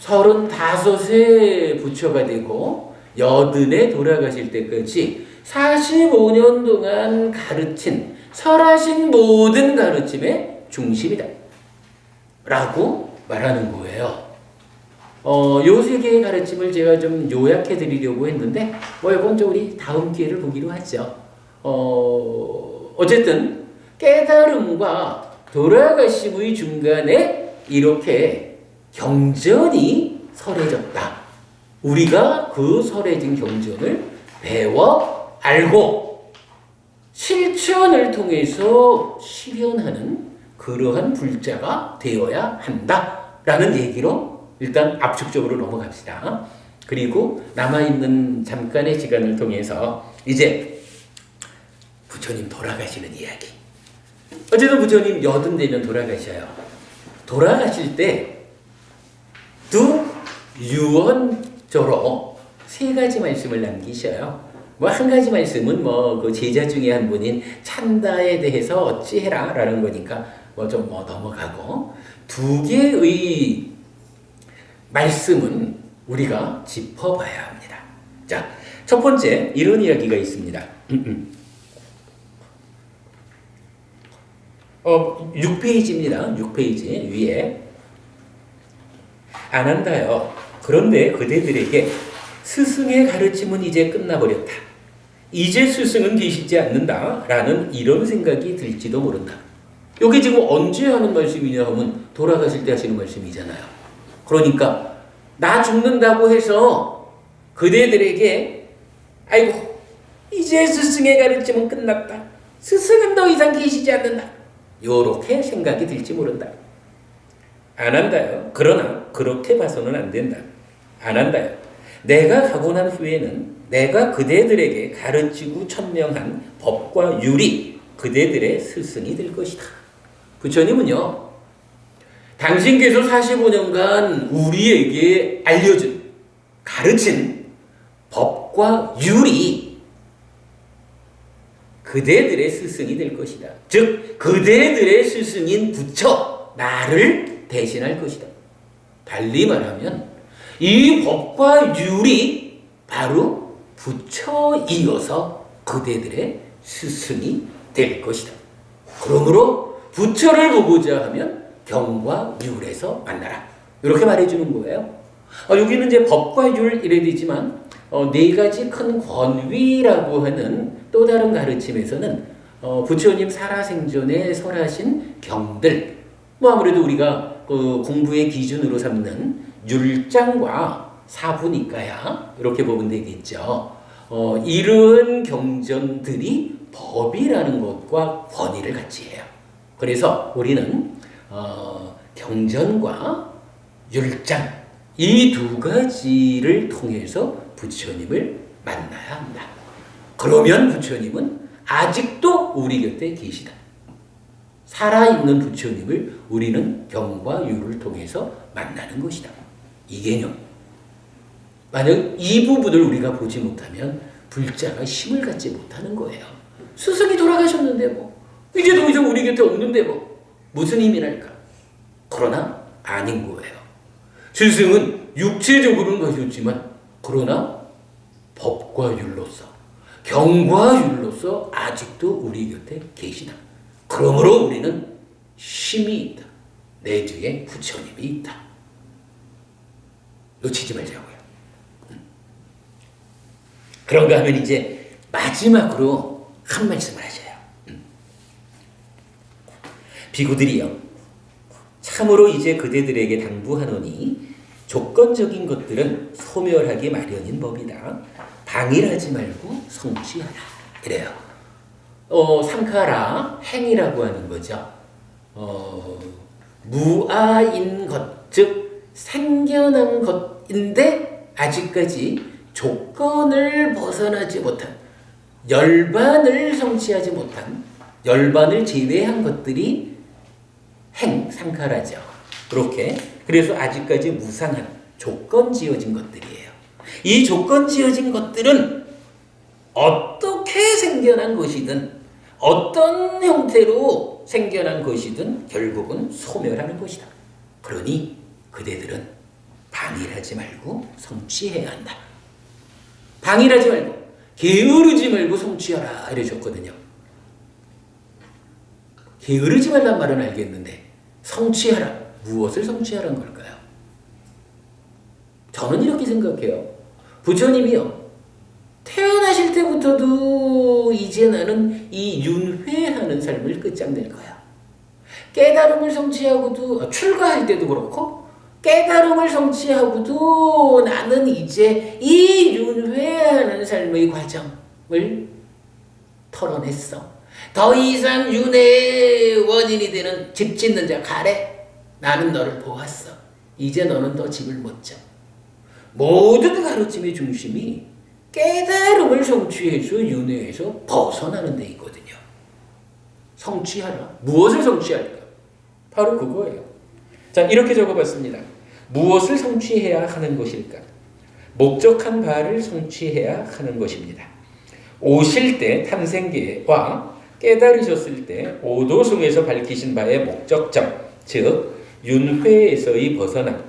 35세 부처가 되고 80에 돌아가실 때까지 45년 동안 가르친 설하신 모든 가르침의 중심이다 라고 말하는 거예요. 요 3개의 가르침을 제가 좀 요약해 드리려고 했는데 이건 좀 우리 다음 기회를 보기로 하죠. 어쨌든 깨달음과 돌아가심의 중간에 이렇게 경전이 설해졌다. 우리가 그 설해진 경전을 배워 알고 실천을 통해서 실현하는 그러한 불자가 되어야 한다라는 얘기로 일단 압축적으로 넘어갑시다. 그리고 남아있는 잠깐의 시간을 통해서 이제 부처님 돌아가시는 이야기. 어쨌든 부처님 80되면 돌아가셔요. 돌아가실 때도 유언조로 3가지 말씀을 남기셔요. 한 가지 말씀은 그 제자 중에 한 분인 찬다에 대해서 어찌해라 라는 거니까 좀 넘어가고 2개의 말씀은 우리가 짚어봐야 합니다. 자, 첫 번째 이런 이야기가 있습니다. 6페이지입니다. 6페이지 위에 아난다요. 그런데 그대들에게 스승의 가르침은 이제 끝나버렸다. 이제 스승은 계시지 않는다. 라는 이런 생각이 들지도 모른다. 이게 지금 언제 하는 말씀이냐 하면 돌아가실 때 하시는 말씀이잖아요. 그러니까 나 죽는다고 해서 그대들에게 아이고 이제 스승의 가르침은 끝났다. 스승은 더 이상 계시지 않는다. 요렇게 생각이 들지 모른다. 안 한다요. 그러나 그렇게 봐서는 안 된다. 안 한다요. 내가 가고 난 후에는 내가 그대들에게 가르치고 천명한 법과 율이 그대들의 스승이 될 것이다. 부처님은요. 당신께서 45년간 우리에게 알려준 가르친 법과 율이 그대들의 스승이 될 것이다. 즉 그대들의 스승인 부처 나를 대신할 것이다. 달리 말하면 이 법과 율이 바로 부처이어서 그대들의 스승이 될 것이다. 그러므로 부처를 보고자 하면 경과 율에서 만나라. 이렇게 말해주는 거예요. 여기는 이제 법과 율 이래 되지만 4가지 큰 권위라고 하는 또 다른 가르침에서는 부처님 살아생전에 설하신 경들 아무래도 우리가 그 공부의 기준으로 삼는 율장과 사부니까야 이렇게 보면 되겠죠. 이런 경전들이 법이라는 것과 권위를 같이 해요. 그래서 우리는 경전과 율장 이 2가지를 통해서 부처님을 만나야 한다. 그러면 부처님은 아직도 우리 곁에 계시다. 살아있는 부처님을 우리는 경과 율을 통해서 만나는 것이다. 이 개념. 만약 이 부분을 우리가 보지 못하면 불자가 힘을 갖지 못하는 거예요. 스승이 돌아가셨는데 뭐 이제 더 이상 우리 곁에 없는데 뭐 무슨 힘이 날까? 그러나 아닌 거예요. 스승은 육체적으로는 가셨지만 그러나 법과 율로서 경과 율로서 아직도 우리 곁에 계시다. 그러므로 우리는 힘이 있다. 내주에 부처님이 있다. 놓치지 말자고요. 그런가 하면 이제 마지막으로 한 말씀을 하셔요. 비구들이여, 참으로 이제 그대들에게 당부하노니 조건적인 것들은 소멸하기 마련인 법이다. 방일하지 말고 성취하라. 이래요. 상카라, 행이라고 하는 거죠. 무아인 것, 즉 생겨난 것인데 아직까지 조건을 벗어나지 못한, 열반을 성취하지 못한, 열반을 제외한 것들이 행, 상카라죠. 그렇게. 그래서 아직까지 무상한 조건 지어진 것들이에요. 이 조건 지어진 것들은 어떻게 생겨난 것이든 어떤 형태로 생겨난 것이든 결국은 소멸하는 것이다. 그러니 그대들은 방일하지 말고 성취해야 한다. 방일하지 말고 게으르지 말고 성취하라 이러셨거든요. 게으르지 말란 말은 알겠는데 성취하라. 무엇을 성취하라는 걸까요? 저는 이렇게 생각해요. 부처님이요. 태어나실 때부터도 이제 나는 이 윤회하는 삶을 끝장낼 거야. 깨달음을 성취하고도 출가할 때도 그렇고 깨달음을 성취하고도 나는 이제 이 윤회하는 삶의 과정을 털어냈어. 더 이상 윤회의 원인이 되는 집 짓는 자 가래. 나는 너를 보았어. 이제 너는 더 집을 못 져. 모든 가르침의 중심이 깨달음을 성취해서 윤회에서 벗어나는 데 있거든요. 성취하라. 무엇을 성취할까? 바로 그거예요. 자, 이렇게 적어봤습니다. 무엇을 성취해야 하는 것일까? 목적한 바를 성취해야 하는 것입니다. 오실 때 탄생계와 깨달으셨을 때 오도승에서 밝히신 바의 목적점, 즉 윤회에서의 벗어남,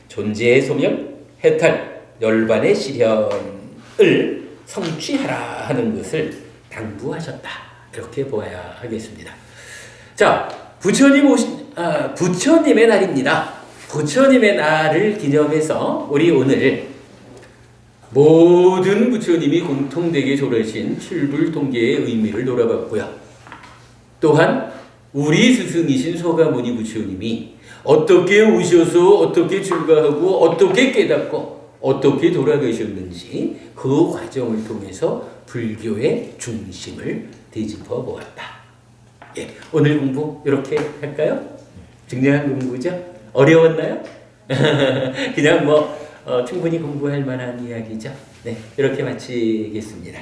존재의 소멸, 해탈, 열반의 실현을 성취하라 하는 것을 당부하셨다. 이렇게 보아야 하겠습니다. 자, 부처님의 날입니다. 부처님의 날을 기념해서 우리 오늘 모든 부처님이 공통되게 졸하신 칠불통계의 의미를 돌아봤고요. 또한 우리 스승이신 서가모니 부처님이 어떻게 오셔서 어떻게 출가하고 어떻게 깨닫고 어떻게 돌아가셨는지 그 과정을 통해서 불교의 중심을 되짚어 보았다. 예, 오늘 공부 이렇게 할까요? 중요한 공부죠? 어려웠나요? 그냥 충분히 공부할 만한 이야기죠? 네, 이렇게 마치겠습니다.